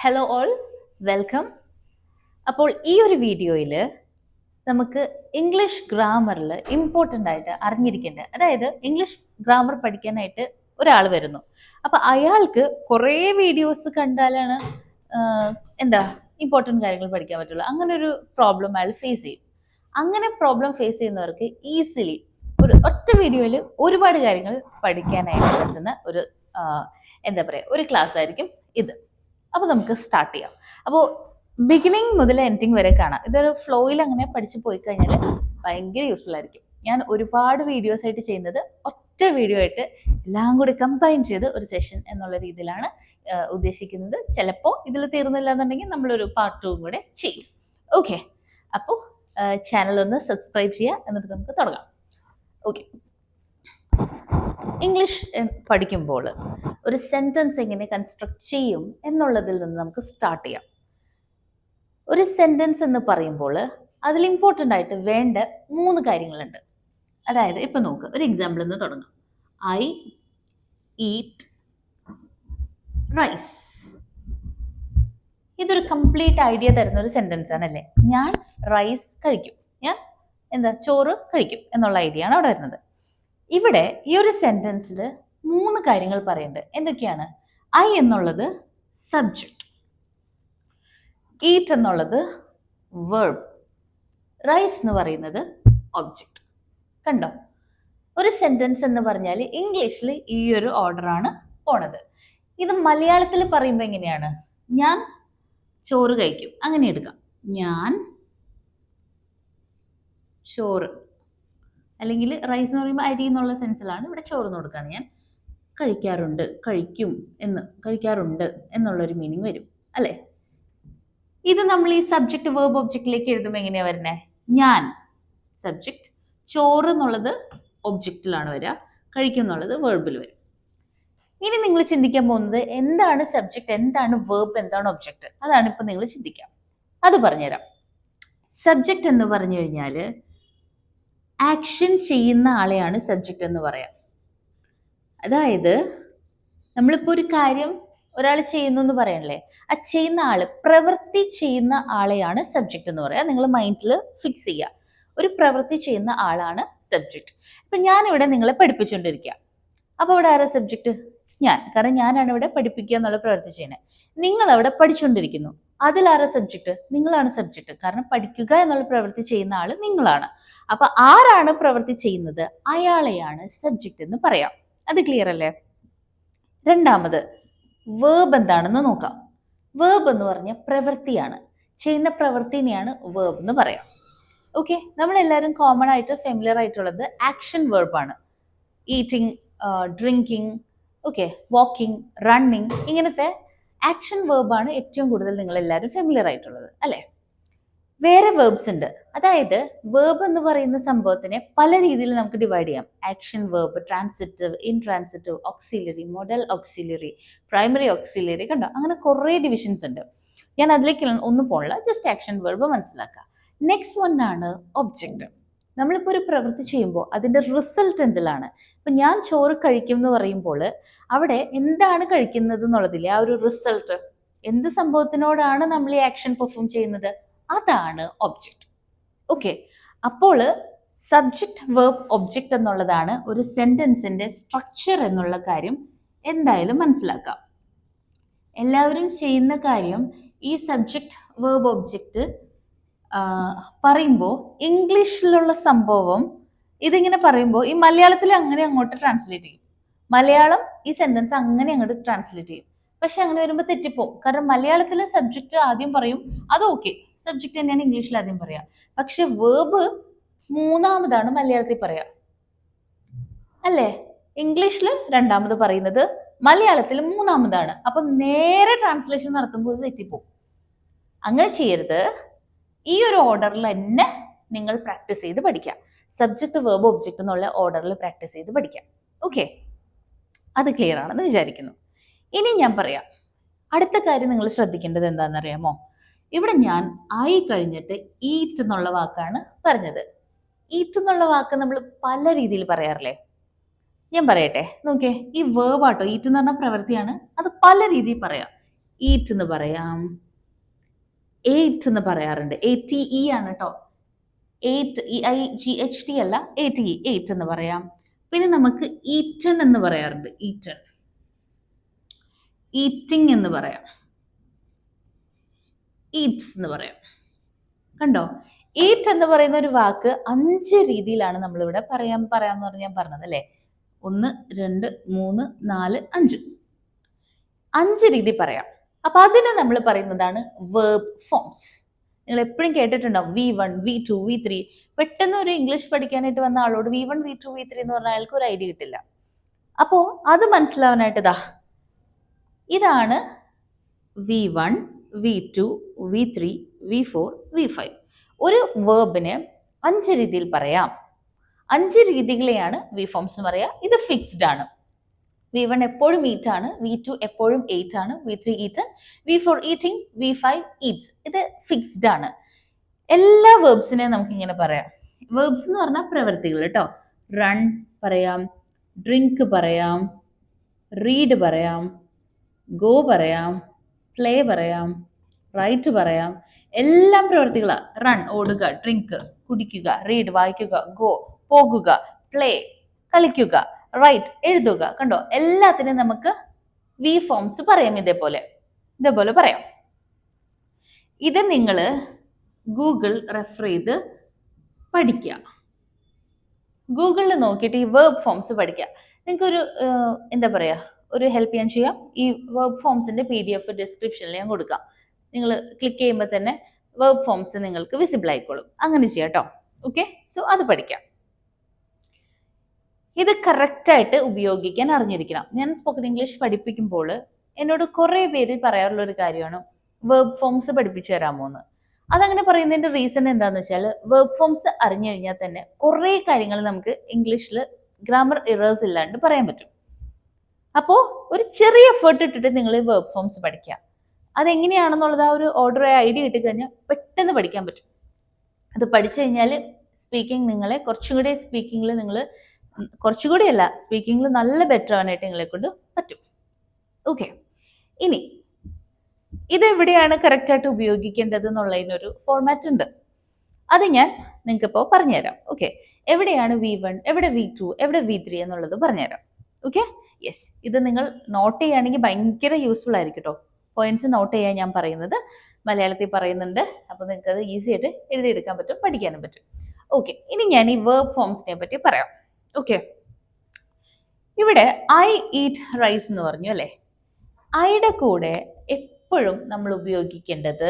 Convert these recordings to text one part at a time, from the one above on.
Hello all, welcome. അപ്പോൾ ഈ ഒരു വീഡിയോയിൽ നമുക്ക് ഇംഗ്ലീഷ് ഗ്രാമറിൽ ഇമ്പോർട്ടൻ്റ് ആയിട്ട് അറിഞ്ഞിരിക്കേണ്ട, അതായത് ഇംഗ്ലീഷ് ഗ്രാമർ പഠിക്കാനായിട്ട് ഒരാൾ വരുന്നു. അപ്പോൾ അയാൾക്ക് കുറേ വീഡിയോസ് കണ്ടാലാണ് എന്താ ഇമ്പോർട്ടൻ്റ് കാര്യങ്ങൾ പഠിക്കാൻ പറ്റുള്ളൂ. അങ്ങനെ ഒരു പ്രോബ്ലം അയാൾ ഫേസ് ചെയ്യും. അങ്ങനെ പ്രോബ്ലം ഫേസ് ചെയ്യുന്നവർക്ക് ഈസിലി ഒരു ഒറ്റ വീഡിയോയിൽ ഒരുപാട് കാര്യങ്ങൾ പഠിക്കാനായിട്ട് പറ്റുന്ന ഒരു എന്താ പറയുക ഒരു ക്ലാസ് ആയിരിക്കും ഇത്. അപ്പോൾ നമുക്ക് സ്റ്റാർട്ട് ചെയ്യാം. അപ്പോൾ ബിഗിനിങ് മുതൽ എൻഡിങ് വരെ കാണാം. ഇതൊരു ഫ്ലോയിൽ അങ്ങനെ പഠിച്ചു പോയി കഴിഞ്ഞാൽ ഭയങ്കര യൂസ്ഫുൾ ആയിരിക്കും. ഞാൻ ഒരുപാട് വീഡിയോസ് ആയിട്ട് ചെയ്യുന്നത് ഒറ്റ വീഡിയോ ആയിട്ട് എല്ലാം കൂടി കമ്പൈൻ ചെയ്ത് ഒരു സെഷൻ എന്നുള്ള രീതിയിലാണ് ഉദ്ദേശിക്കുന്നത്. ചിലപ്പോൾ ഇതിൽ തീർന്നില്ല എന്നുണ്ടെങ്കിൽ നമ്മളൊരു പാർട്ട് 2 കൂടെ ചെയ്യും. ഓക്കെ, അപ്പോൾ ചാനൽ ഒന്ന് സബ്സ്ക്രൈബ് ചെയ്യുക, എന്നിട്ട് നമുക്ക് തുടങ്ങാം. ഓക്കെ, ഇംഗ്ലീഷ് പഠിക്കുമ്പോൾ ഒരു സെൻറ്റൻസ് എങ്ങനെ കൺസ്ട്രക്ട് ചെയ്യും എന്നുള്ളതിൽ നിന്ന് നമുക്ക് സ്റ്റാർട്ട് ചെയ്യാം. ഒരു സെൻറ്റൻസ് എന്ന് പറയുമ്പോൾ അതിൽ ഇമ്പോർട്ടൻ്റ് ആയിട്ട് വേണ്ട 3 കാര്യങ്ങളുണ്ട്. അതായത് ഇപ്പം നോക്ക്, ഒരു എക്സാമ്പിൾ നിന്ന് തുടങ്ങാം. I eat rice. ഇതൊരു കംപ്ലീറ്റ് ഐഡിയ തരുന്ന ഒരു സെൻറ്റൻസ് ആണല്ലേ. ഞാൻ റൈസ് കഴിക്കും, ഞാൻ ചോറ് കഴിക്കും എന്നുള്ള ഐഡിയ ആണ് അവിടെ വരുന്നത്. ഇവിടെ ഈ ഒരു സെൻറ്റൻസിൽ 3 കാര്യങ്ങൾ പറയുന്നുണ്ട്. എന്തൊക്കെയാണ്? ഐ എന്നുള്ളത് സബ്ജക്റ്റ്, ഈറ്റ് എന്നുള്ളത് വേർബ്, റൈസ് എന്ന് പറയുന്നത് ഒബ്ജക്റ്റ്. കണ്ടോ? ഒരു സെൻറ്റൻസ് എന്ന് പറഞ്ഞാൽ ഇംഗ്ലീഷിൽ ഈ ഒരു ഓർഡറാണ് പോണത്. ഇത് മലയാളത്തിൽ പറയുമ്പോൾ എങ്ങനെയാണ്? ഞാൻ ചോറ് കഴിക്കും, അങ്ങനെ എടുക്കാം. ഞാൻ ചോറ്, അല്ലെങ്കിൽ റൈസ് എന്ന് പറയുമ്പോൾ അരി എന്നുള്ള സെൻസിലാണ്. ഇവിടെ ചോറ് എന്ന് കൊടുക്കുകയാണ്. ഞാൻ കഴിക്കാറുണ്ട്, കഴിക്കും കഴിക്കാറുണ്ട് എന്നുള്ളൊരു മീനിങ് വരും അല്ലേ. ഇത് നമ്മൾ ഈ സബ്ജക്റ്റ് വേർബ് ഒബ്ജക്റ്റിലേക്ക് എഴുതുമ്പോൾ എങ്ങനെയാ വരുന്നത്? ഞാൻ സബ്ജക്റ്റ്, ചോറ് എന്നുള്ളത് ഒബ്ജക്റ്റിലാണ് വരിക, കഴിക്കും എന്നുള്ളത് വേർബിൽ വരും. ഇനി നിങ്ങൾ ചിന്തിക്കാൻ പോകുന്നത് എന്താണ് സബ്ജക്റ്റ്, എന്താണ് വേർബ്, എന്താണ് ഒബ്ജക്റ്റ്? അതാണ് ഇപ്പം നിങ്ങൾ ചിന്തിക്കാം. അത് പറഞ്ഞുതരാം. സബ്ജക്റ്റ് എന്ന് പറഞ്ഞു കഴിഞ്ഞാൽ ആക്ഷൻ ചെയ്യുന്ന ആളെയാണ് സബ്ജക്റ്റ് എന്ന് പറയാം. അതായത് നമ്മളിപ്പോൾ ഒരു കാര്യം ഒരാൾ ചെയ്യുന്നു എന്ന് പറയണല്ലേ, ആ ചെയ്യുന്ന ആള്, പ്രവൃത്തി ചെയ്യുന്ന ആളെയാണ് സബ്ജക്റ്റ് എന്ന് പറയാം. നിങ്ങൾ മൈൻഡിൽ ഫിക്സ് ചെയ്യുക, ഒരു പ്രവൃത്തി ചെയ്യുന്ന ആളാണ് സബ്ജക്റ്റ്. ഇപ്പം ഞാനിവിടെ നിങ്ങളെ പഠിപ്പിച്ചുകൊണ്ടിരിക്കുക, അപ്പോൾ ഇവിടെ ആരാ സബ്ജക്റ്റ്? ഞാൻ. കാരണം ഞാനാണ് ഇവിടെ പഠിപ്പിക്കുക എന്നുള്ള പ്രവൃത്തി ചെയ്യണേ. നിങ്ങൾ അവിടെ പഠിച്ചുകൊണ്ടിരിക്കുന്നു, അതിലാരാ സബ്ജക്റ്റ്? നിങ്ങളാണ് സബ്ജക്റ്റ്. കാരണം പഠിക്കുക എന്നുള്ള പ്രവൃത്തി ചെയ്യുന്ന ആള് നിങ്ങളാണ്. അപ്പൊ ആരാണ് പ്രവൃത്തി ചെയ്യുന്നത്, അയാളെയാണ് സബ്ജക്റ്റ് എന്ന് പറയാം. അത് ക്ലിയർ അല്ലേ? രണ്ടാമത് വേർബ് എന്താണെന്ന് നോക്കാം. വേർബ് എന്ന് പറഞ്ഞ പ്രവൃത്തിയാണ്, ചെയ്യുന്ന പ്രവൃത്തിനെയാണ് വേർബ് എന്ന് പറയാം. ഓക്കെ, നമ്മളെല്ലാവരും കോമൺ ആയിട്ട് ഫെമിലിയർ ആയിട്ടുള്ളത് ആക്ഷൻ വേർബാണ്. Eating, drinking, okay, walking, running, ഇങ്ങനത്തെ ആക്ഷൻ വേർബാണ് ഏറ്റവും കൂടുതൽ നിങ്ങളെല്ലാവരും ഫെമിലിയർ ആയിട്ടുള്ളത് അല്ലേ. വേറെ വേർബ്സ് ഉണ്ട്. അതായത് വേർബ് എന്ന് പറയുന്ന സംഭവത്തിനെ പല രീതിയിൽ നമുക്ക് ഡിവൈഡ് ചെയ്യാം. Action verb, transitive, intransitive, auxiliary, modal auxiliary, primary auxiliary, കണ്ടോ? അങ്ങനെ കുറേ ഡിവിഷൻസ് ഉണ്ട്. ഞാൻ അതിലേക്ക് ഒന്നും പോണില്ല, ജസ്റ്റ് ആക്ഷൻ വേർബ് മനസ്സിലാക്കുക. നെക്സ്റ്റ് വൺ ആണ് ഒബ്ജക്റ്റ്. നമ്മളിപ്പോൾ ഒരു പ്രവൃത്തി ചെയ്യുമ്പോൾ അതിൻ്റെ റിസൾട്ട് എന്തിലാണ്? ഇപ്പം ഞാൻ ചോറ് കഴിക്കും എന്ന് പറയുമ്പോൾ അവിടെ എന്താണ് കഴിക്കുന്നത് എന്നുള്ളതില്ലേ, ആ ഒരു റിസൾട്ട്, എന്ത് സംഭവത്തിനോടാണ് നമ്മൾ ഈ ആക്ഷൻ പെർഫോം ചെയ്യുന്നത്, അതാണ് ഒബ്ജക്റ്റ്. ഓക്കെ, അപ്പോൾ സബ്ജക്റ്റ് വേർബ് ഒബ്ജക്റ്റ് എന്നുള്ളതാണ് ഒരു സെന്റൻസിന്റെ സ്ട്രക്ചർ എന്നുള്ള കാര്യം എന്തായാലും മനസ്സിലാക്കാം. എല്ലാവരും ചെയ്യുന്ന കാര്യം ഈ സബ്ജക്റ്റ് വേർബ് ഒബ്ജക്റ്റ് പറയുമ്പോൾ ഇംഗ്ലീഷിലുള്ള സംഭവം ഇതിങ്ങനെ പറയുമ്പോൾ ഈ മലയാളത്തിൽ അങ്ങനെ അങ്ങോട്ട് ട്രാൻസ്ലേറ്റ് ചെയ്യും. മലയാളം ഈ സെന്റൻസ് അങ്ങനെ അങ്ങോട്ട് ട്രാൻസ്ലേറ്റ് ചെയ്യും. പക്ഷെ അങ്ങനെ വരുമ്പോൾ തെറ്റിപ്പോവും. കാരണം മലയാളത്തിൽ സബ്ജക്റ്റ് ആദ്യം പറയും, അത് ഓക്കെ, സബ്ജക്റ്റ് തന്നെയാണ് ഇംഗ്ലീഷിൽ ആദ്യം പറയാം. പക്ഷെ വേർബ് മൂന്നാമതാണ് മലയാളത്തിൽ പറയാം അല്ലേ. ഇംഗ്ലീഷിൽ രണ്ടാമത് പറയുന്നത്, മലയാളത്തിൽ മൂന്നാമതാണ്. അപ്പൊ നേരെ ട്രാൻസ്ലേഷൻ നടത്തുമ്പോൾ തെറ്റിപ്പോവും. അങ്ങനെ ചെയ്യരുത്. ഈ ഒരു ഓർഡറിൽ തന്നെ നിങ്ങൾ പ്രാക്ടീസ് ചെയ്ത് പഠിക്കാം. സബ്ജക്റ്റ് വേർബ് ഒബ്ജക്റ്റ് എന്നുള്ള ഓർഡറിൽ പ്രാക്ടീസ് ചെയ്ത് പഠിക്കാം. ഓക്കെ, അത് ക്ലിയർ ആണെന്ന് വിചാരിക്കുന്നു. ഇനി ഞാൻ പറയാം, അടുത്ത കാര്യം നിങ്ങൾ ശ്രദ്ധിക്കേണ്ടത് എന്താണെന്നറിയാമോ? ഇവിടെ ഞാൻ ആയി കഴിഞ്ഞിട്ട് ഈറ്റ് എന്നുള്ള വാക്കാണ് പറഞ്ഞത്. ഈറ്റ് എന്നുള്ള വാക്ക് നമ്മൾ പല രീതിയിൽ പറയാറില്ലേ. ഞാൻ പറയട്ടെ, നോക്കേ, ഈ വേർബ് ആട്ടോ, ഈറ്റ് എന്ന് പറഞ്ഞ പ്രവൃത്തിയാണ്, അത് പല രീതിയിൽ പറയാം. ഈറ്റ് എന്ന് പറയാം, എയ്റ്റ് എന്ന് പറയാറുണ്ട്. ATE ആണ് കേട്ടോ. 8 EIGHT അല്ല, ATE, 8 എന്ന് പറയാം. പിന്നെ നമുക്ക് ഈറ്റൺ എന്ന് പറയാറുണ്ട്. ഈറ്റൺ, ഈറ്റിംഗ് എന്ന് പറയാം, ഈറ്റ്സ് എന്ന് പറയാം. കണ്ടോ, ഈറ്റ് എന്ന് പറയുന്ന ഒരു വാക്ക് 5 രീതിയിലാണ് നമ്മളിവിടെ പറയാന്ന് പറഞ്ഞ് ഞാൻ പറഞ്ഞത് അല്ലേ. 1 2 3 4 5 5 രീതി പറയാം. അപ്പൊ അതിനെ നമ്മൾ പറയുന്നതാണ് വേർബ് ഫോംസ്. നിങ്ങൾ എപ്പോഴും കേട്ടിട്ടുണ്ടാവും V1 V2 V3. പെട്ടെന്ന് ഒരു ഇംഗ്ലീഷ് പഠിക്കാനായിട്ട് വന്ന ആളോട് V1 V2 V3 എന്ന് പറഞ്ഞാൽ അയാൾക്ക് ഒരു ഐഡിയ കിട്ടില്ല. അപ്പോ അത് മനസ്സിലാവാനായിട്ട് ഇതാണ് V1 V2 V3 V4 V5. ഒരു വേർബിന് 5 രീതിയിൽ പറയാം. 5 രീതികളെയാണ് വി ഫോംസ് എന്ന് പറയാ. ഇത് ഫിക്സ്ഡ് ആണ്. V1 എപ്പോഴും ഈറ്റ് ആണ്, V2 എപ്പോഴും 8 ആണ്, V3 eaten, V4 eating, V5 Eats. ഇത് ഫിക്സ്ഡ് ആണ്. എല്ലാ വേർബ്സിനെയും നമുക്ക് ഇങ്ങനെ പറയാം. വേർബ്സ് എന്ന് പറഞ്ഞാൽ പ്രവൃത്തികൾ കേട്ടോ. റൺ പറയാം, ഡ്രിങ്ക് പറയാം, റീഡ് പറയാം, ഗോ പറയാം, പ്ലേ പറയാം, റൈറ്റ് പറയാം. എല്ലാം പ്രവൃത്തികളാണ്. റൺ ഓടുക, ഡ്രിങ്ക് കുടിക്കുക, റീഡ് വായിക്കുക, ഗോ പോകുക, പ്ലേ കളിക്കുക, റൈറ്റ് എഴുതുക. കണ്ടോ, എല്ലാത്തിനും നമുക്ക് വി ഫോംസ് പറയാം. ഇതേപോലെ പറയാം. ഇത് നിങ്ങൾ ഗൂഗിൾ റെഫർ ചെയ്ത് പഠിക്കുക. ഗൂഗിളിൽ നോക്കിയിട്ട് ഈ വേർബ് ഫോംസ് പഠിക്കുക. നിങ്ങൾക്കൊരു എന്താ പറയുക, ഒരു ഹെൽപ്പ് ഞാൻ ചെയ്യാം. ഈ വേർബ് ഫോംസിന്റെ PDF ഡിസ്ക്രിപ്ഷനിൽ ഞാൻ കൊടുക്കാം. നിങ്ങൾ ക്ലിക്ക് ചെയ്യുമ്പോൾ തന്നെ വേർബ് ഫോംസ് നിങ്ങൾക്ക് വിസിബിൾ ആയിക്കോളും. അങ്ങനെ ചെയ്യാം കേട്ടോ. ഓക്കെ, സോ അത് പഠിക്കാം. ഇത് കറക്റ്റായിട്ട് ഉപയോഗിക്കാൻ അറിഞ്ഞിരിക്കണം. ഞാൻ സ്പോക്കൺ ഇംഗ്ലീഷ് പഠിപ്പിക്കുമ്പോൾ എന്നോട് കുറേ പേര് പറയാറുള്ള ഒരു കാര്യമാണ് വേർബ് ഫോംസ് പഠിപ്പിച്ചു തരാമോ എന്ന്. അതങ്ങനെ പറയുന്നതിന്റെ റീസൺ എന്താണെന്ന് വെച്ചാൽ, വേർബ് ഫോംസ് അറിഞ്ഞു കഴിഞ്ഞാൽ തന്നെ കുറേ കാര്യങ്ങൾ നമുക്ക് ഇംഗ്ലീഷിൽ ഗ്രാമർ എറേഴ്സ് ഇല്ലാണ്ട് പറയാൻ പറ്റും. അപ്പോൾ ഒരു ചെറിയ എഫേർട്ട് ഇട്ടിട്ട് നിങ്ങൾ വേർബ് ഫോംസ് പഠിക്കുക. അതെങ്ങനെയാണെന്നുള്ളത് ആ ഒരു ഓർഡർ ഐഡിയ കിട്ടിക്കഴിഞ്ഞാൽ പെട്ടെന്ന് പഠിക്കാൻ പറ്റും. അത് പഠിച്ചു കഴിഞ്ഞാൽ സ്പീക്കിംഗ് നിങ്ങളെ സ്പീക്കിങ്ങിൽ നല്ല ബെറ്റർ ആവാനായിട്ട് നിങ്ങളെ കൊണ്ട് പറ്റും. ഓക്കെ, ഇനി ഇതെവിടെയാണ് കറക്റ്റായിട്ട് ഉപയോഗിക്കേണ്ടത് എന്നുള്ളതിനൊരു ഫോർമാറ്റ് ഉണ്ട്. അത് ഞാൻ നിങ്ങൾക്കിപ്പോൾ പറഞ്ഞുതരാം. ഓക്കെ, എവിടെയാണ് V1, എവിടെ V2, എവിടെ V3 എന്നുള്ളത് പറഞ്ഞുതരാം. ഓക്കെ, യെസ്, ഇത് നിങ്ങൾ നോട്ട് ചെയ്യുകയാണെങ്കിൽ ഭയങ്കര യൂസ്ഫുൾ ആയിരിക്കും കേട്ടോ. പോയിന്റ്സ് നോട്ട് ചെയ്യാൻ ഞാൻ പറയുന്നത് മലയാളത്തിൽ പറയുന്നുണ്ട്. അപ്പോൾ നിങ്ങൾക്ക് അത് ഈസി ആയിട്ട് എഴുതിയെടുക്കാൻ പറ്റും, പഠിക്കാനും പറ്റും. ഓക്കെ, ഇനി ഞാൻ ഈ വേർബ് ഫോംസിനെ പറ്റി പറയാം. ഓക്കെ, ഇവിടെ ഐ ഈറ്റ് റൈസ് എന്ന് പറഞ്ഞു അല്ലേ. ഐയുടെ കൂടെ എപ്പോഴും നമ്മൾ ഉപയോഗിക്കേണ്ടത്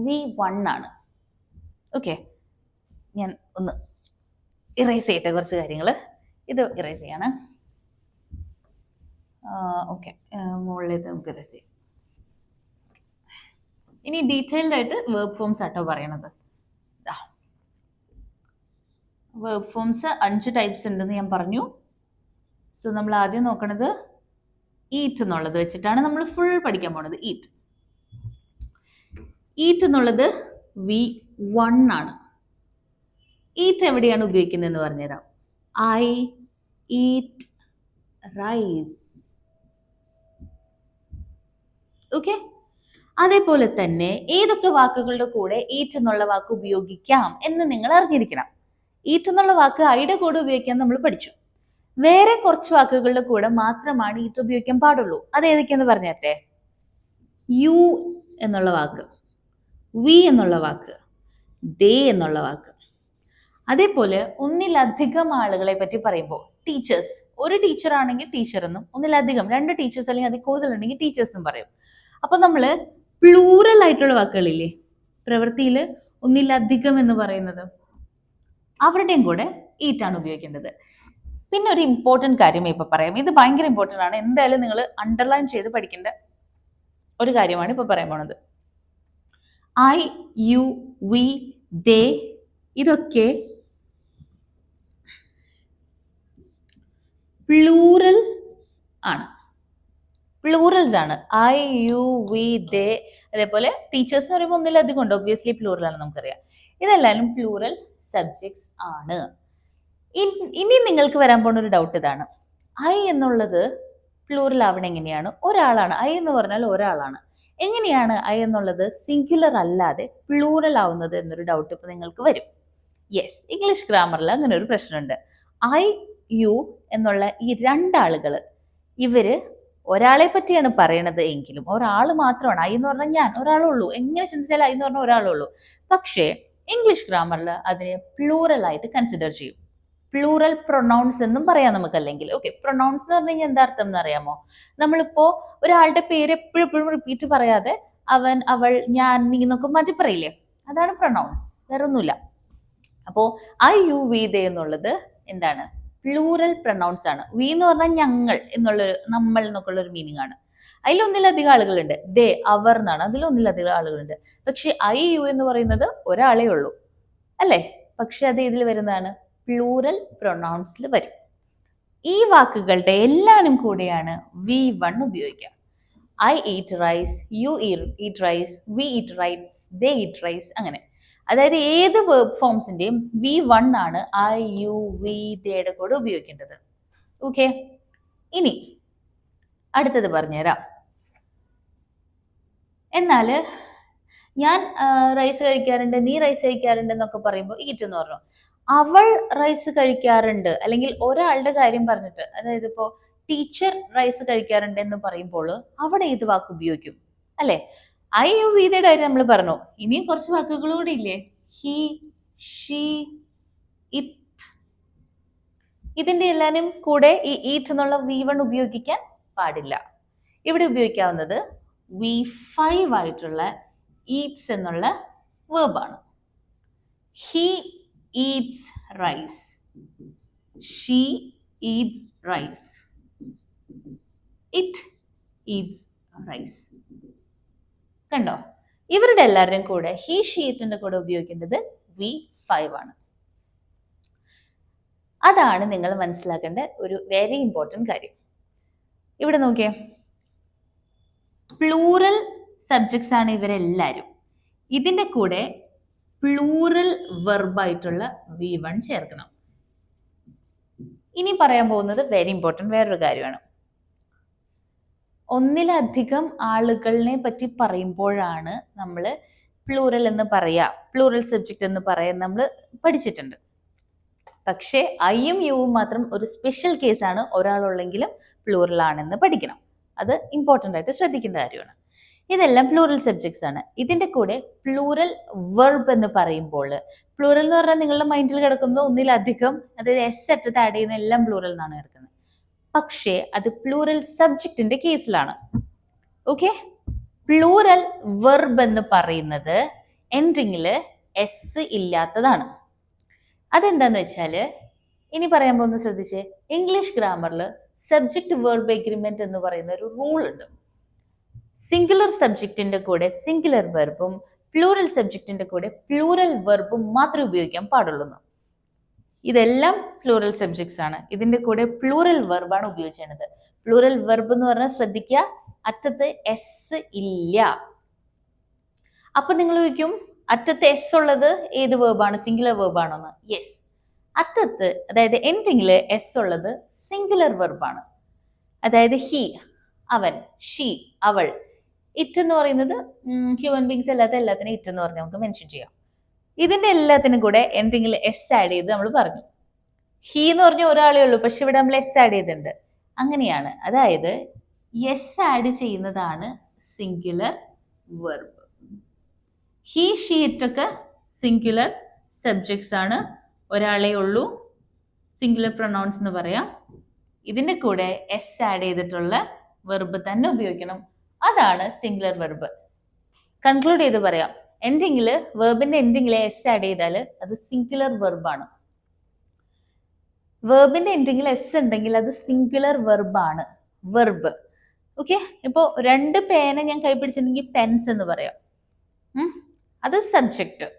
V1 ആണ്. ഓക്കെ, ഞാൻ ഒന്ന് ഇറേസ് ചെയ്യട്ടെ കുറച്ച് കാര്യങ്ങൾ. ഇത് ഇറേസ് ചെയ്യാണ്. ഓക്കെ, മുകളിലേക്ക് നമുക്ക് ഇറേസ് ചെയ്യാം. ഇനി ഡീറ്റെയിൽഡ് ആയിട്ട് വേർബ് ഫോംസ് ആട്ടോ പറയണത്. വേർബ് ഫോംസ് 5 ടൈപ്സ് ഉണ്ടെന്ന് ഞാൻ പറഞ്ഞു. സോ നമ്മൾ ആദ്യം നോക്കണത് ഈറ്റ് എന്നുള്ളത് വെച്ചിട്ടാണ് നമ്മൾ ഫുൾ പഠിക്കാൻ പോണത്. ഈറ്റ് എന്നുള്ളത് V1 ആണ്. ഈറ്റ് എവിടെയാണ് ഉപയോഗിക്കുന്നതെന്ന് പറഞ്ഞുതരാം. I eat rice. ഓക്കെ, അതേപോലെ തന്നെ ഏതൊക്കെ വാക്കുകളുടെ കൂടെ ഈറ്റ് എന്നുള്ള വാക്ക് ഉപയോഗിക്കാം എന്ന് നിങ്ങൾ അറിഞ്ഞിരിക്കണം. ഈറ്റ് എന്നുള്ള വാക്ക് ഐയുടെ കൂടെ ഉപയോഗിക്കാൻ നമ്മൾ പഠിച്ചു. വേറെ കുറച്ച് വാക്കുകളുടെ കൂടെ മാത്രമാണ് ഈറ്റ് ഉപയോഗിക്കാൻ പാടുള്ളൂ. അത് ഏതൊക്കെയെന്ന് പറഞ്ഞേ. യു എന്നുള്ള വാക്ക്, വി എന്നുള്ള വാക്ക്, ദേ എന്നുള്ള വാക്ക്. അതേപോലെ ഒന്നിലധികം ആളുകളെ പറ്റി പറയുമ്പോൾ ടീച്ചേഴ്സ്, ഒരു ടീച്ചർ ആണെങ്കിൽ ടീച്ചർ എന്നും, ഒന്നിലധികം 2 ടീച്ചേഴ്സ് അല്ലെങ്കിൽ അതിൽ കൂടുതലുണ്ടെങ്കിൽ ടീച്ചേഴ്സ് എന്നും പറയും. അപ്പൊ നമ്മൾ പ്ലൂറൽ ആയിട്ടുള്ള വാക്കുകളില്ലേ, പ്രവൃത്തിയിൽ ഒന്നിലധികം എന്ന് പറയുന്നത്, അവരുടെയും കൂടെ ഈറ്റാണ് ഉപയോഗിക്കേണ്ടത്. പിന്നെ ഒരു ഇമ്പോർട്ടൻറ്റ് കാര്യം ഇപ്പൊ പറയാം. ഇത് ഭയങ്കര ഇമ്പോർട്ടൻ്റ് ആണ്. എന്തായാലും നിങ്ങൾ അണ്ടർലൈൻ ചെയ്ത് പഠിക്കേണ്ട ഒരു കാര്യമാണ് ഇപ്പൊ പറയാൻ പോണത്. ഐ, യു, വി, ദേ ഇതൊക്കെ പ്ലൂറൽ ആണ്, പ്ലൂറൽസ് ആണ്. ഐ, യു, വി, ദേ. അതേപോലെ ടീച്ചേഴ്സ് എന്ന് പറയുമ്പോൾ ഒന്നിലധികം ഉണ്ട്, ഒബ്വിയസ്ലി പ്ലൂറൽ ആണ്, നമുക്കറിയാം. ഇതെല്ലാവരും പ്ലൂറൽ സബ്ജക്ട്സ് ആണ്. ഇനി നിങ്ങൾക്ക് വരാൻ പോകുന്ന ഒരു ഡൗട്ട് ഇതാണ്. ഐ എന്നുള്ളത് പ്ലൂറൽ ആവണം എങ്ങനെയാണ്? ഒരാളാണ്. ഐ എന്ന് പറഞ്ഞാൽ ഒരാളാണ്. എങ്ങനെയാണ് ഐ എന്നുള്ളത് സിംഗുലർ അല്ലാതെ പ്ലൂറൽ ആവുന്നത് എന്നൊരു ഡൗട്ട് ഇപ്പൊ നിങ്ങൾക്ക് വരും. യെസ്, ഇംഗ്ലീഷ് ഗ്രാമറിൽ അങ്ങനെ ഒരു പ്രശ്നമുണ്ട്. ഐ യു എന്നുള്ള ഈ രണ്ടാളുകൾ ഇവര് ഒരാളെ പറ്റിയാണ് പറയണത് എങ്കിലും ഒരാൾ മാത്രമാണ്. ഐ എന്ന് പറഞ്ഞാൽ ഞാൻ ഒരാളുള്ളൂ. എങ്ങനെ ചിന്തിച്ചാൽ ഐ എന്ന് പറഞ്ഞാൽ ഒരാളുള്ളൂ. പക്ഷേ ഇംഗ്ലീഷ് ഗ്രാമറിൽ അതിനെ പ്ലൂറൽ ആയിട്ട് കൺസിഡർ ചെയ്യും. പ്ലൂറൽ പ്രൊനൗൺസ് എന്നും പറയാം നമുക്ക്. അല്ലെങ്കിൽ ഓക്കെ, പ്രൊനൗൺസ് എന്ന് പറഞ്ഞു കഴിഞ്ഞാൽ എന്താ അർത്ഥം എന്ന് അറിയാമോ? നമ്മളിപ്പോ ഒരാളുടെ പേര് എപ്പോഴും റിപ്പീറ്റ് പറയാതെ അവൻ, അവൾ, ഞാൻ, നീ എന്നൊക്കെ മാറ്റി പറയില്ലേ, അതാണ് പ്രൊനൗൺസ്, വേറെ ഒന്നുമില്ല. അപ്പോ ഐ യു വി ദേ എന്നുള്ളത് എന്താണ്? പ്ലൂറൽ പ്രൊനൗൺസ് ആണ്. വി എന്ന് പറഞ്ഞാൽ ഞങ്ങൾ എന്നുള്ളൊരു, നമ്മൾ എന്നൊക്കെ ഉള്ള ഒരു മീനിങ് ആണ്. അതിലൊന്നിലധികം ആളുകളുണ്ട്. ദേ, അവർ എന്നാണ്, അതിലൊന്നിലധികം ആളുകളുണ്ട്. പക്ഷെ ഐ യു എന്ന് പറയുന്നത് ഒരാളേ ഉള്ളൂ അല്ലേ? പക്ഷെ അത് ഇതിൽ വരുന്നതാണ്, പ്ലൂറൽ പ്രൊനൗൺസിൽ വരും. ഈ വാക്കുകളുടെ എല്ലാനും കൂടെയാണ് V1 ഉപയോഗിക്കുക. I eat rice, you eat rice, we eat rice, they eat rice, അങ്ങനെ. അതായത് ഏത് വേർബ് ഫോംസിന്റെയും V1 ആണ് ഐ യു വി ദേയുടെ കൂടെ ഉപയോഗിക്കേണ്ടത്. ഓക്കെ, ഇനി അടുത്തത് പറഞ്ഞുതരാം. എന്നാല് ഞാൻ റൈസ് കഴിക്കാറുണ്ട്, നീ റൈസ് കഴിക്കാറുണ്ട് എന്നൊക്കെ പറയുമ്പോൾ ഈറ്റ് എന്ന് പറഞ്ഞു. അവൾ റൈസ് കഴിക്കാറുണ്ട്, അല്ലെങ്കിൽ ഒരാളുടെ കാര്യം പറഞ്ഞിട്ട്, അതായത് ഇപ്പോ ടീച്ചർ റൈസ് കഴിക്കാറുണ്ട് എന്ന് പറയുമ്പോൾ അവിടെ ഏത് വാക്ക് ഉപയോഗിക്കും? അല്ലെ? ഐ യു വീതയുടെ കാര്യം നമ്മൾ പറഞ്ഞു. ഇനിയും കുറച്ച് വാക്കുകൾ കൂടി ഇല്ലേ? He, she, it. ഇതിന്റെ എല്ലാനും കൂടെ ഈ ഈറ്റ് എന്നുള്ള V1 ഉപയോഗിക്കാൻ പാടില്ല. ഇവിടെ ഉപയോഗിക്കാവുന്നത് V5 ആയിട്ടുള്ള ഈറ്റ്സ് എന്നുള്ള വേർബാണ്. He eats rice, she eats rice, it eats rice. കണ്ടോ? ഇവരുടെ എല്ലാവരുടെയും കൂടെ ഹി, ഷീ, ഇറ്റിന്റെ കൂടെ ഉപയോഗിക്കേണ്ടത് V5 ആണ്. അതാണ് നിങ്ങൾ മനസ്സിലാക്കേണ്ട ഒരു വെരി ഇമ്പോർട്ടൻറ്റ് കാര്യം. ഇവിടെ നോക്കിയേ, പ്ലൂറൽ സബ്ജക്ട്സ് ആണ് ഇവരെല്ലാവരും. ഇതിന്റെ കൂടെ പ്ലൂറൽ വെർബായിട്ടുള്ള V1 ചേർക്കണം. ഇനി പറയാൻ പോകുന്നത് വെരി ഇമ്പോർട്ടൻറ്റ് വേറൊരു കാര്യമാണ്. ഒന്നിലധികം ആളുകളെ പറ്റി പറയുമ്പോഴാണ് നമ്മൾ പ്ലൂറൽ എന്ന് പറയാ, പ്ലൂറൽ സബ്ജക്റ്റ് എന്ന് പറയാൻ നമ്മൾ പഠിച്ചിട്ടുണ്ട്. പക്ഷേ ഐയും യുവും മാത്രം ഒരു സ്പെഷ്യൽ കേസാണ്. ഒരാളുള്ളെങ്കിലും പ്ലൂറൽ ആണെന്ന് പഠിക്കണം. അത് ഇമ്പോർട്ടൻ്റ് ആയിട്ട് ശ്രദ്ധിക്കേണ്ട കാര്യമാണ്. ഇതെല്ലാം പ്ലൂറൽ സബ്ജക്ട്സ് ആണ്. ഇതിന്റെ കൂടെ പ്ലൂറൽ വെർബ് എന്ന് പറയുമ്പോൾ, പ്ലൂറൽ എന്ന് പറഞ്ഞാൽ നിങ്ങളുടെ മൈൻഡിൽ കിടക്കുന്ന ഒന്നിലധികം, അതായത് എസ് അറ്റത്ത് ആഡ് ചെയ്യുന്ന എല്ലാം പ്ലൂറൽ എന്നാണ് കിടക്കുന്നത്. പക്ഷേ അത് പ്ലൂറൽ സബ്ജക്റ്റിന്റെ കേസിലാണ്. ഓക്കെ, പ്ലൂറൽ വെർബ് എന്ന് പറയുന്നത് എൻഡിങ്ങിൽ എസ് ഇല്ലാത്തതാണ്. അതെന്താന്ന് വെച്ചാല് ഇനി പറയാൻ പോകുന്നത് ശ്രദ്ധിച്ച്, ഇംഗ്ലീഷ് ഗ്രാമറിൽ സബ്ജക്ട് വെർബ് എഗ്രിമെന്റ് എന്ന് പറയുന്ന ഒരു റൂൾ ഉണ്ട്. സിംഗുലർ സബ്ജക്റ്റിന്റെ കൂടെ സിംഗുലർ വെർബും പ്ലൂറൽ സബ്ജക്റ്റിന്റെ കൂടെ പ്ലൂറൽ വെർബും മാത്രമേ ഉപയോഗിക്കാൻ പാടുള്ളൂ. ഇതെല്ലാം പ്ലൂറൽ സബ്ജക്ട്സ് ആണ്. ഇതിന്റെ കൂടെ പ്ലൂറൽ വെർബാണ് ഉപയോഗിച്ചത്. പ്ലൂറൽ വെർബ് എന്ന് പറഞ്ഞാൽ ശ്രദ്ധിക്കുക, അറ്റത്ത് എസ് ഇല്ല. അപ്പൊ നിങ്ങൾ ചോദിക്കും, അറ്റത്ത് എസ് ഉള്ളത് ഏത് വെർബാണ്? സിംഗുലർ വെർബാണോന്ന്? യെസ്, അറ്റത്ത് അതായത് എൻഡിങ്ങില് എസ് ഉള്ളത് സിംഗുലർ വെർബാണ്. അതായത് ഹി, അവൻ, ഷീ, അവൾ. ഇറ്റ് എന്ന് പറയുന്നത് ഹ്യൂമൻ ബീങ്സ് അല്ലാത്ത എല്ലാത്തിനും ഇറ്റ് എന്ന് പറഞ്ഞാൽ നമുക്ക് മെൻഷൻ ചെയ്യാം. ഇതിന്റെ എല്ലാത്തിനും കൂടെ എൻഡിങ്ങിൽ എസ് ആഡ് ചെയ്ത് നമ്മൾ പറഞ്ഞു. ഹി എന്ന് പറഞ്ഞ ഒരാളേ ഉള്ളൂ, പക്ഷെ ഇവിടെ നമ്മൾ എസ് ആഡ് ചെയ്തിട്ടുണ്ട്. അങ്ങനെയാണ്. അതായത് എസ് ആഡ് ചെയ്യുന്നതാണ് സിംഗുലർ വെർബ്. ഹി, ഷീ, ഇറ്റൊക്കെ സിംഗുലർ സബ്ജക്ട്സ് ആണ്. ഒരാളേ ഉള്ളൂ, സിംഗുലർ പ്രൊനൗൺസ് എന്ന് പറയാം. ഇതിന്റെ കൂടെ എസ് ആഡ് ചെയ്തിട്ടുള്ള വെർബ് തന്നെ ഉപയോഗിക്കണം. അതാണ് സിംഗുലർ വെർബ്. കൺക്ലൂഡ് ചെയ്ത് പറയാം, എൻഡിങ്ങില് വെർബിന്റെ എൻഡിങ്ങില് എസ് ആഡ് ചെയ്താൽ അത് സിംഗുലർ വെർബാണ്. വെർബിന്റെ എൻഡിങ്ങിൽ എസ് ഉണ്ടെങ്കിൽ അത് സിംഗുലർ വെർബാണ്, വെർബ്. ഓക്കെ, ഇപ്പോ 2 പേന ഞാൻ കൈപിടിച്ചിട്ടുണ്ടെങ്കിൽ പെൻസ് എന്ന് പറയാം. അത് സബ്ജക്റ്റ്,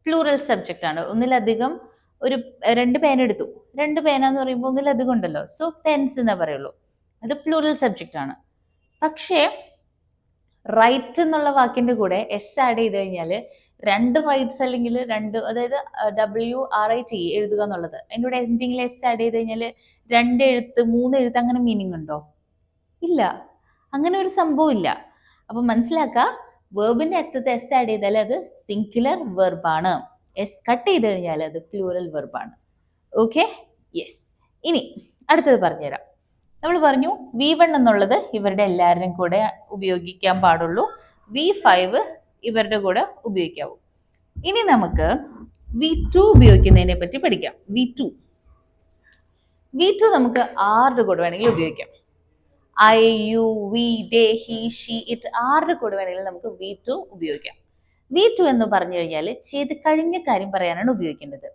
പ്ലൂറൽ സബ്ജക്റ്റ് ആണ്. ഒന്നിലധികം 2 പേന എടുത്തു. 2 പേന എന്ന് പറയുമ്പോൾ ഒന്നിലധികം ഉണ്ടല്ലോ, സോ പെൻസ് എന്നേ പറയുള്ളൂ. അത് പ്ലൂറൽ സബ്ജക്റ്റ് ആണ്. പക്ഷേ റൈറ്റ് എന്നുള്ള വാക്കിന്റെ കൂടെ എസ് ആഡ് ചെയ്ത് കഴിഞ്ഞാൽ 2 റൈറ്റ്സ് അല്ലെങ്കിൽ 2, അതായത് WRIT എഴുതുക എന്നുള്ളത്, അതിൻ്റെ കൂടെ എന്തെങ്കിലും എസ് ആഡ് ചെയ്ത് കഴിഞ്ഞാൽ 2 എഴുത്ത് 3 എഴുത്ത് അങ്ങനെ മീനിങ് ഉണ്ടോ? ഇല്ല, അങ്ങനെ ഒരു സംഭവം ഇല്ല. അപ്പൊ മനസ്സിലാക്കുക, വേർബിന്റെ അറ്റത്ത് എസ് ആഡ് ചെയ്താൽ അത് സിംഗുലർ വെർബാണ്, എസ് കട്ട് ചെയ്ത് കഴിഞ്ഞാൽ അത് പ്ലൂറൽ വെർബാണ്. Okay, yes. ഇനി അടുത്തത് പറഞ്ഞുതരാം. നമ്മൾ പറഞ്ഞു V1 എന്നുള്ളത് ഇവരുടെ എല്ലാവരുടെയും കൂടെ ഉപയോഗിക്കാൻ പാടുള്ളൂ, V5 ഇവരുടെ കൂടെ ഉപയോഗിക്കാവൂ. ഇനി നമുക്ക് V2 ഉപയോഗിക്കുന്നതിനെ പറ്റി പഠിക്കാം. V2 നമുക്ക് ആരുടെ കൂടെ വേണമെങ്കിലും ഉപയോഗിക്കാം. I, you, we, they, he, she, it ആരുടെ കൂടെ വേണമെങ്കിലും നമുക്ക് V2 ഉപയോഗിക്കാം. V2 എന്ന് പറഞ്ഞു കഴിഞ്ഞാൽ ചെയ്ത് കഴിഞ്ഞ കാര്യം പറയാനാണ് ഉപയോഗിക്കേണ്ടത്.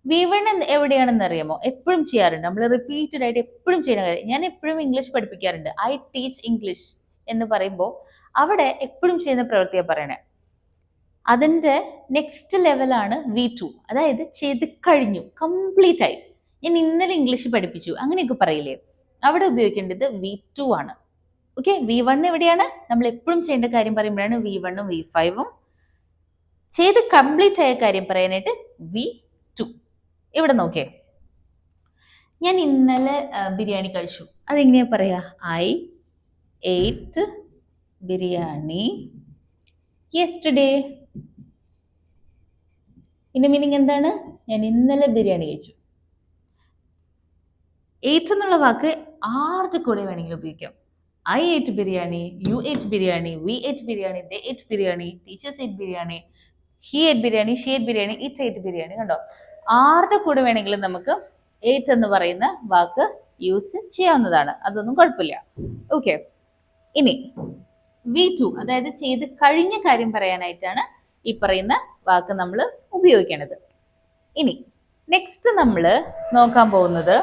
V1 എവിടെയാണെന്ന് അറിയാമോ? എപ്പോഴും ചെയ്യാറുണ്ട്, നമ്മൾ റിപ്പീറ്റഡ് ആയിട്ട് എപ്പോഴും ചെയ്യുന്ന കാര്യം. ഞാൻ എപ്പോഴും ഇംഗ്ലീഷ് പഠിപ്പിക്കാറുണ്ട്, ഐ ടീച്ച് ഇംഗ്ലീഷ് എന്ന് പറയുമ്പോൾ അവിടെ എപ്പോഴും ചെയ്യുന്ന പ്രവൃത്തിയാണ് പറയണേ. അതിൻ്റെ നെക്സ്റ്റ് ലെവലാണ് V2, അതായത് ചെയ്ത് കഴിഞ്ഞു, കംപ്ലീറ്റ് ആയി. ഞാൻ ഇന്നലെ ഇംഗ്ലീഷ് പഠിപ്പിച്ചു അങ്ങനെയൊക്കെ പറയില്ലേ, അവിടെ ഉപയോഗിക്കേണ്ടത് V2 ആണ്. ഓക്കെ, V1 എവിടെയാണ്? നമ്മൾ എപ്പോഴും ചെയ്യേണ്ട കാര്യം പറയുമ്പോഴാണ് V1 ഉം V5 ഉം. ചെയ്ത് കംപ്ലീറ്റ് ആയ കാര്യം പറയാനായിട്ട് V2. ഇവിടെ നോക്കേ, ഞാൻ ഇന്നലെ ബിരിയാണി കഴിച്ചു, അതെങ്ങനെയാ പറയാ? I ate biryani yesterday. ഇതിന്റെ മീനിങ് എന്താണ്? ഞാൻ ഇന്നലെ ബിരിയാണി കഴിച്ചു. എയ്റ്റ് എന്നുള്ള വാക്ക് ആരുടെ കൂടെ വേണമെങ്കിലും ഉപയോഗിക്കാം. I ate biryani, you ate biryani, we ate biryani, they ate biryani, teachers ate biryani, he ate biryani, she ate biryani, it ate biryani. കണ്ടോ, ആരുടെ കൂടെ വേണമെങ്കിലും നമുക്ക് ate എന്ന് പറയുന്ന വാക്ക് യൂസ് ചെയ്യാവുന്നതാണ്, അതൊന്നും കുഴപ്പമില്ല. ഓക്കെ, ഇനി V2, അതായത് ചെയ്ത് കഴിഞ്ഞ കാര്യം പറയാനായിട്ടാണ് ഈ പറയുന്ന വാക്ക് നമ്മൾ ഉപയോഗിക്കേണ്ടത്. ഇനി നെക്സ്റ്റ് നമ്മൾ നോക്കാൻ പോകുന്നത്